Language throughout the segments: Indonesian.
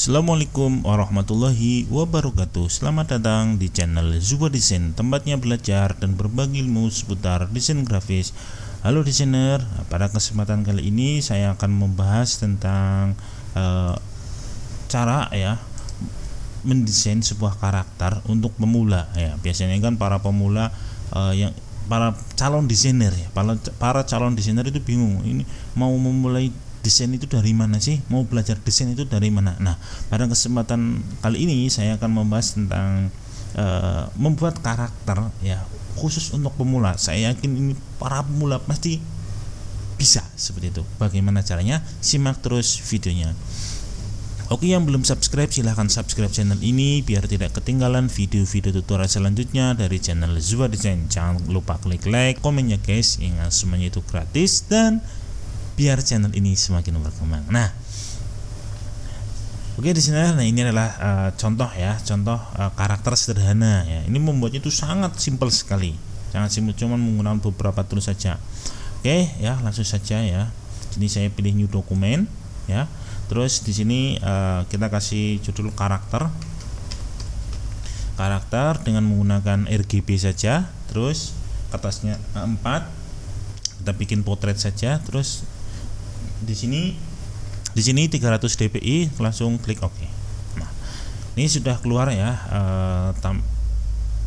Assalamualaikum warahmatullahi wabarakatuh. Selamat datang di channel Zuba Desain, tempatnya belajar dan berbagi ilmu seputar desain grafis. Halo desainer, pada kesempatan kali ini saya akan membahas tentang cara mendesain sebuah karakter untuk pemula ya. Biasanya kan para pemula para calon desainer ya, para calon desainer itu bingung, ini mau memulai desain itu dari mana sih? Mau belajar desain itu dari mana? Nah, pada kesempatan kali ini saya akan membahas tentang membuat karakter ya, khusus untuk pemula. Saya yakin ini para pemula pasti bisa seperti itu. Bagaimana caranya? Simak terus videonya. Oke, yang belum subscribe silahkan subscribe channel ini biar tidak ketinggalan video-video tutorial selanjutnya dari channel Zuba Desain. Jangan lupa klik like, komennya guys. Ingat semuanya itu gratis dan biar channel ini semakin berkembang. Nah, oke di sini. Nah, ini adalah contoh karakter sederhana ya. Ini membuatnya itu sangat simpel sekali, sangat simpel, cuma menggunakan beberapa tools saja. Oke ya, langsung saja ya. Jadi saya pilih new dokumen ya. Terus di sini kita kasih judul karakter dengan menggunakan RGB saja. Terus atasnya A4, kita bikin potret saja. Terus di sini 300 dpi, langsung klik OK. Nah, ini sudah keluar ya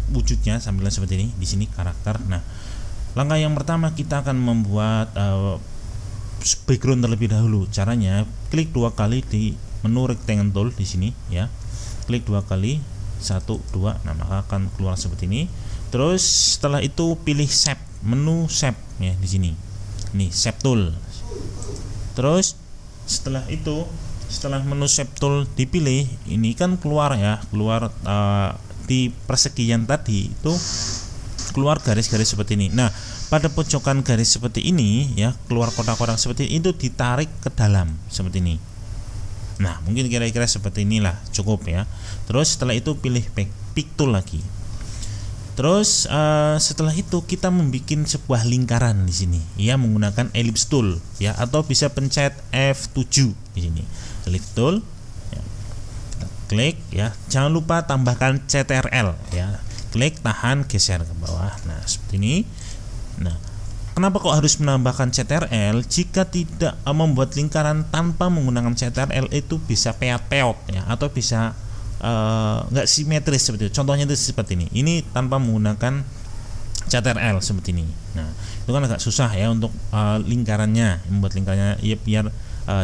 wujudnya tampilan seperti ini. Di sini karakter. Nah, langkah yang pertama kita akan membuat background terlebih dahulu. Caranya klik 2 kali di menu rectangle tool di sini ya. Klik 2 kali, 1, 2. Nah, maka akan keluar seperti ini. Terus setelah itu pilih shape, menu shape ya di sini. Ini shape tool. Terus setelah menu shape tool dipilih, ini kan keluar di persegian tadi itu keluar garis-garis seperti ini. Nah, pada pojokan garis seperti ini ya, keluar kotak-kotak seperti ini, itu ditarik ke dalam seperti ini. Nah, mungkin kira-kira seperti inilah, cukup ya. Terus setelah itu pilih pick tool lagi. Terus setelah itu kita membuat sebuah lingkaran di sini ya, menggunakan ellipse tool ya, atau bisa pencet F7 di sini. Ellipse tool ya. Kita klik ya. Jangan lupa tambahkan CTRL ya. Klik, tahan, geser ke bawah. Nah, seperti ini. Nah, kenapa kok harus menambahkan CTRL? Jika tidak membuat lingkaran tanpa menggunakan CTRL itu bisa peot-peot ya, atau bisa nggak simetris seperti itu. Contohnya itu seperti ini. Ini tanpa menggunakan CTRL seperti ini. Nah, itu kan agak susah ya untuk lingkarannya, membuat lingkarannya ya biar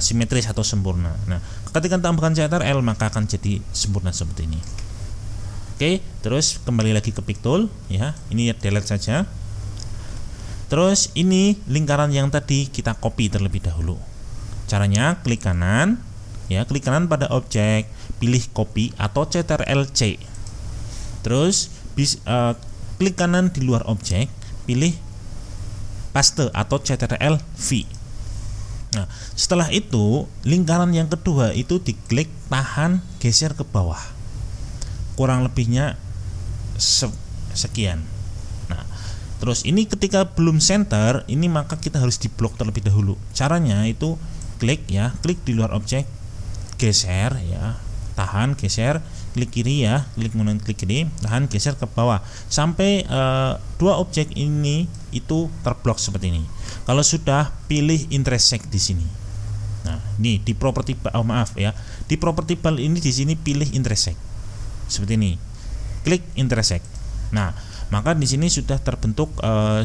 simetris atau sempurna. Nah, ketika tambahkan CTRL maka akan jadi sempurna seperti ini. Oke, terus kembali lagi ke pick tool ya. Ini delete saja. Terus ini lingkaran yang tadi kita copy terlebih dahulu. Caranya klik kanan ya, klik kanan pada objek, pilih copy atau CTRL-C. Terus klik kanan di luar objek, pilih paste atau CTRL-V. Nah, setelah itu lingkaran yang kedua itu diklik, tahan, geser ke bawah. Kurang lebihnya sekian. Nah, terus ini ketika belum center, ini maka kita harus diblok terlebih dahulu. Caranya itu klik ya, klik di luar objek, geser ya, tahan, geser, klik kiri ya, klik kiri, tahan, geser ke bawah sampai dua objek ini itu terblok seperti ini. Kalau sudah, pilih intersect di sini. Nah, ini di property di property bar ini di sini pilih intersect seperti ini. Klik intersect. Nah, maka di sini sudah terbentuk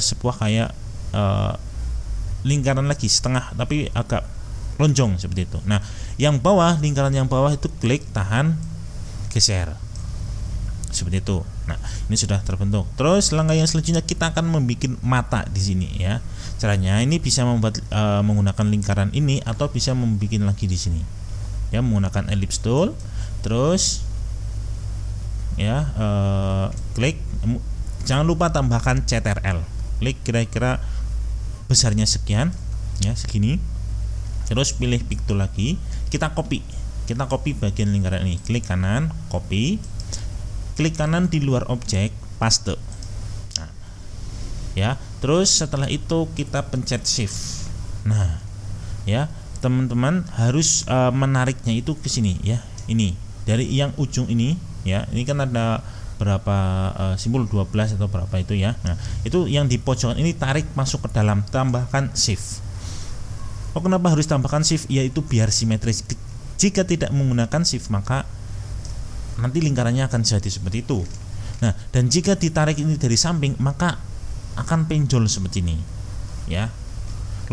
sebuah kayak lingkaran lagi setengah tapi agak lonjong seperti itu. Nah, yang bawah, lingkaran yang bawah itu klik, tahan, geser seperti itu. Nah, ini sudah terbentuk. Terus langkah yang selanjutnya kita akan membuat mata di sini ya. Caranya ini bisa membuat menggunakan lingkaran ini atau bisa membuat lagi di sini ya, menggunakan ellipse tool. Terus ya klik, jangan lupa tambahkan CTRL. Klik kira-kira besarnya sekian ya, segini. Terus pilih pick tool lagi, kita copy bagian lingkaran ini. Klik kanan, copy, klik kanan di luar objek, paste. Nah, ya, terus setelah itu kita pencet shift. Nah, ya, teman-teman harus menariknya itu ke sini ya. Ini dari yang ujung ini ya, ini kan ada berapa simbol 12 atau berapa itu ya. Nah, itu yang di pojokan ini tarik masuk ke dalam, tambahkan shift. Oh, kenapa harus tambahkan shift? Yaitu biar simetris. Jika tidak menggunakan shift maka nanti lingkarannya akan jadi seperti itu. Nah, dan jika ditarik ini dari samping maka akan penjol seperti ini. Ya.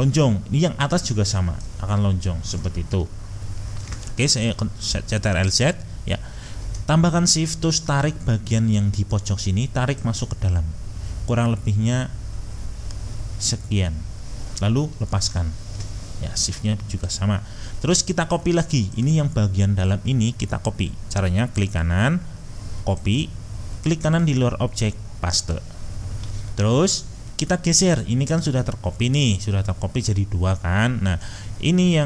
Lonjong. Ini yang atas juga sama, akan lonjong seperti itu. Oke, saya Ctrl Z ya. Tambahkan shift terus tarik bagian yang di pojok sini, tarik masuk ke dalam. Kurang lebihnya sekian. Lalu lepaskan. Ya, shiftnya juga sama. Terus kita copy lagi. Ini yang bagian dalam ini kita copy. Caranya klik kanan, copy, klik kanan di luar objek, paste. Terus kita geser. Ini kan sudah tercopy nih, sudah tercopy jadi 2 kan. Nah, ini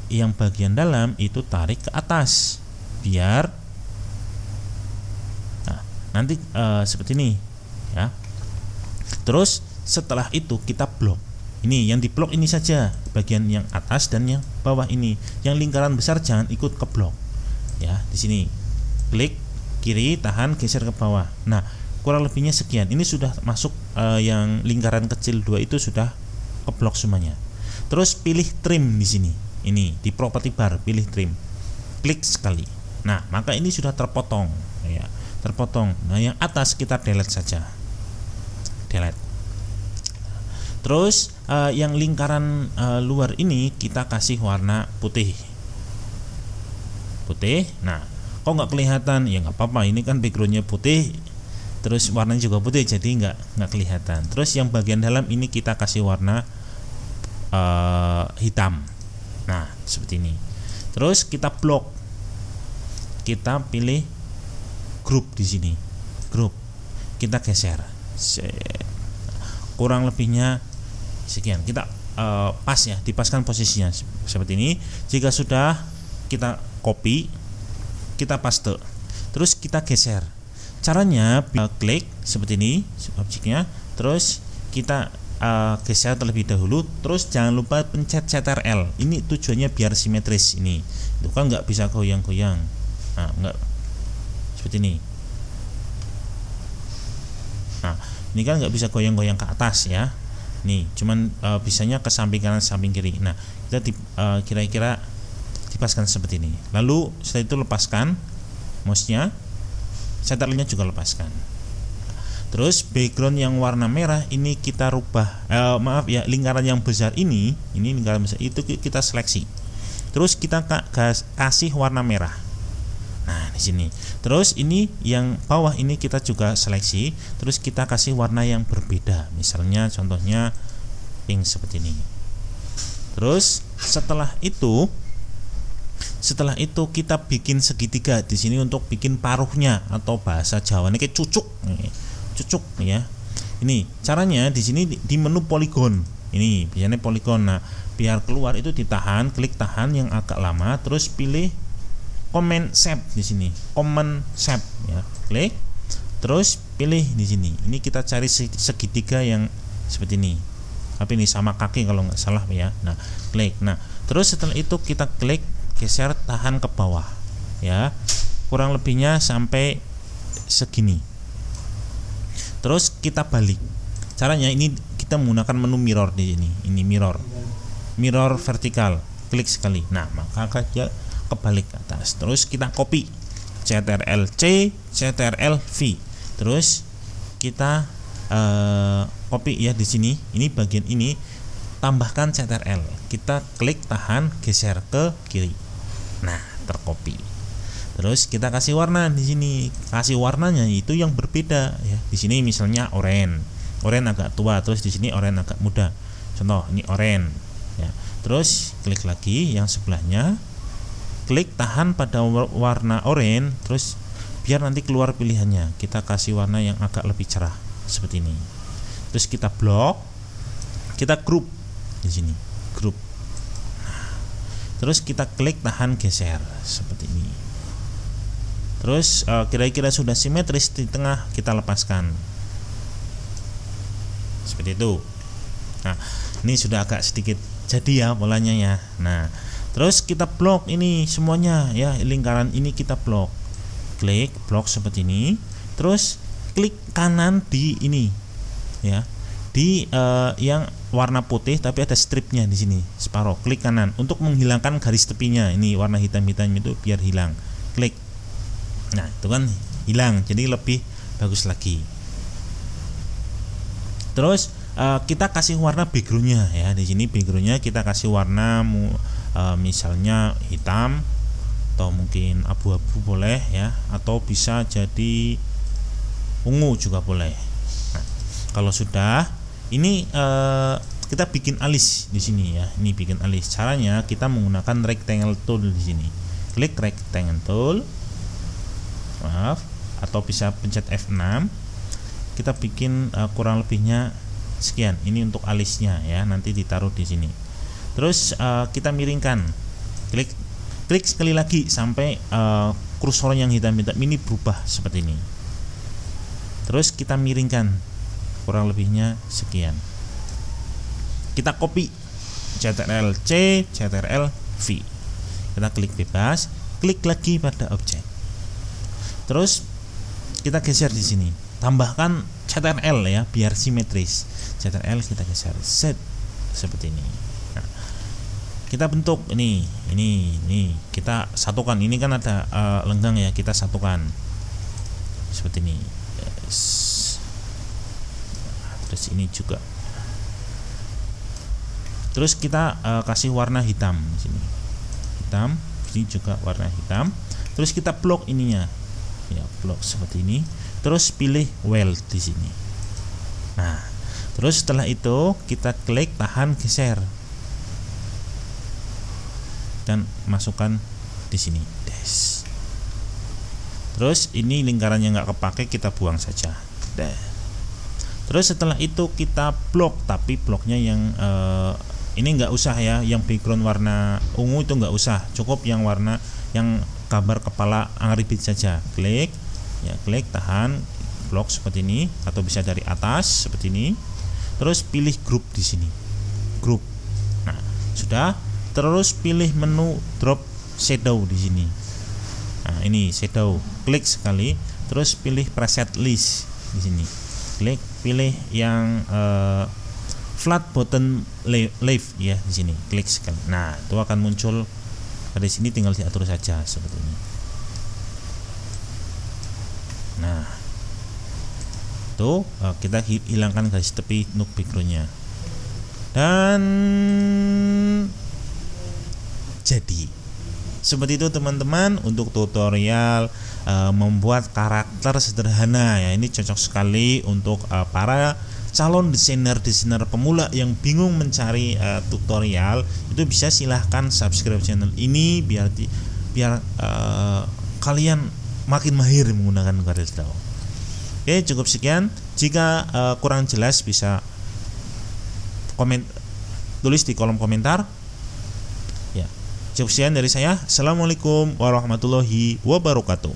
yang bagian dalam itu tarik ke atas. Biar nanti seperti ini ya. Terus setelah itu kita blok. Ini yang di blok ini saja, bagian yang atas dan yang bawah ini. Yang lingkaran besar jangan ikut ke blok. Ya, di sini klik kiri, tahan, geser ke bawah. Nah, kurang lebihnya sekian. Ini sudah masuk yang lingkaran kecil 2 itu sudah ke blok semuanya. Terus pilih trim di sini. Ini di property bar pilih trim. Klik sekali. Nah, maka ini sudah terpotong ya. Terpotong. Nah, yang atas kita delete saja. Delete. Terus yang lingkaran luar ini kita kasih warna putih. Putih. Nah, kok nggak kelihatan? Ya nggak apa-apa. Ini kan backgroundnya putih. Terus warnanya juga putih, jadi nggak kelihatan. Terus yang bagian dalam ini kita kasih warna hitam. Nah, seperti ini. Terus kita blok. Kita pilih grup di sini. Grup. Kita geser. Kurang lebihnya sekian. Kita pas ya, dipaskan posisinya seperti ini. Jika sudah, kita copy, kita paste. Terus kita geser. Caranya klik seperti ini objeknya. Terus kita geser terlebih dahulu. Terus jangan lupa pencet Ctrl. Ini tujuannya biar simetris ini. Itu kan nggak bisa goyang-goyang. Nah, nggak seperti ini. Nah, ini kan nggak bisa goyang-goyang ke atas ya. Nih, cuman bisanya ke samping kanan, samping kiri. Nah, kita kira-kira dipaskan seperti ini. Lalu setelah itu lepaskan mouse-nya, Ctrl-nya juga lepaskan. Terus background yang warna merah ini kita rubah. Maaf ya, lingkaran yang besar ini lingkaran besar itu kita seleksi. Terus kita kasih warna merah. Nah, di sini. Terus ini yang bawah ini kita juga seleksi. Terus kita kasih warna yang berbeda. Misalnya contohnya pink seperti ini. Terus setelah itu kita bikin segitiga di sini untuk bikin paruhnya, atau bahasa Jawa ini kayak cucuk. Cucuk ya. Ini caranya di sini di menu poligon. Ini biasanya poligon. Nah, biar keluar itu ditahan, klik tahan yang agak lama, terus pilih command shape di sini, command shape ya, klik, terus pilih di sini. Ini kita cari segitiga yang seperti ini. Tapi ini sama kaki kalau nggak salah ya. Nah, klik. Nah, terus setelah itu kita klik, geser, tahan ke bawah ya. Kurang lebihnya sampai segini. Terus kita balik. Caranya ini kita menggunakan menu mirror di sini. Ini mirror vertikal. Klik sekali. Nah, maka dia kebalik ke atas. Terus kita copy, Ctrl C, Ctrl V. Terus kita copy ya di sini. Ini bagian ini, tambahkan Ctrl. Kita klik tahan, geser ke kiri. Nah, tercopy. Terus kita kasih warna di sini. Kasih warnanya itu yang berbeda ya. Di sini misalnya oranye. Oranye agak tua, terus di sini oranye agak muda. Contoh, ini oranye ya. Terus klik lagi yang sebelahnya. Klik tahan pada warna oranye, terus biar nanti keluar pilihannya. Kita kasih warna yang agak lebih cerah seperti ini. Terus kita blok, kita group di sini, group. Nah, terus kita klik tahan, geser seperti ini. Terus kira-kira sudah simetris di tengah, kita lepaskan seperti itu. Nah, ini sudah agak sedikit jadi ya polanya ya. Nah, Terus kita blok ini semuanya ya, lingkaran ini kita blok. Klik blok seperti ini. Terus klik kanan di ini ya, di yang warna putih tapi ada stripnya di sini, separuh. Klik kanan untuk menghilangkan garis tepinya. Ini warna hitam-hitam itu biar hilang. Klik. Nah, itu kan hilang, jadi lebih bagus lagi. Terus kita kasih warna backgroundnya ya. Di sini backgroundnya kita kasih warna misalnya hitam atau mungkin abu-abu boleh ya, atau bisa jadi ungu juga boleh. Nah, kalau sudah ini kita bikin alis di sini ya. Ini bikin alis. Caranya kita menggunakan rectangle tool di sini. Klik rectangle tool. Maaf, atau bisa pencet F6. Kita bikin kurang lebihnya sekian. Ini untuk alisnya ya, nanti ditaruh di sini. Terus kita miringkan. Klik sekali lagi sampai kursor yang hitam-hitam ini berubah seperti ini. Terus kita miringkan kurang lebihnya sekian. Kita copy Ctrl C, Ctrl V. Kita klik bebas, klik lagi pada objek. Terus kita geser di sini. Tambahkan Ctrl ya biar simetris. Ctrl kita geser set seperti ini. Nah, kita bentuk ini kita satukan. Ini kan ada lenggang ya, kita satukan seperti ini. Yes. Nah, terus ini juga. Terus kita kasih warna hitam di sini. Hitam, ini juga warna hitam. Terus kita blok ininya. Ya, blok seperti ini. Terus pilih well di sini. Nah, terus setelah itu kita klik tahan geser dan masukkan di sini. Des. Terus ini lingkaran yang nggak kepake kita buang saja. Des. Terus setelah itu kita blok, tapi bloknya yang ini nggak usah ya, yang background warna ungu itu nggak usah, cukup yang warna yang gambar kepala Angry Birds saja. Klik ya, klik tahan blok seperti ini, atau bisa dari atas seperti ini. Terus pilih group di sini, group. Nah, sudah. Terus pilih menu drop shadow di sini. Nah, ini shadow, klik sekali. Terus pilih preset list di sini. Klik, pilih yang flat bottom left ya di sini. Klik sekali. Nah, itu akan muncul dari sini, tinggal diatur saja seperti ini. Nah, itu kita hilangkan garis tepi untuk backgroundnya. Dan jadi seperti itu teman-teman untuk tutorial membuat karakter sederhana ya. Ini cocok sekali untuk para calon desainer pemula yang bingung mencari tutorial. Itu bisa silahkan subscribe channel ini biar kalian makin mahir menggunakan CorelDRAW. Oke, cukup sekian. Jika kurang jelas bisa tulis di kolom komentar. Ya, cukup sekian dari saya. Assalamualaikum warahmatullahi wabarakatuh.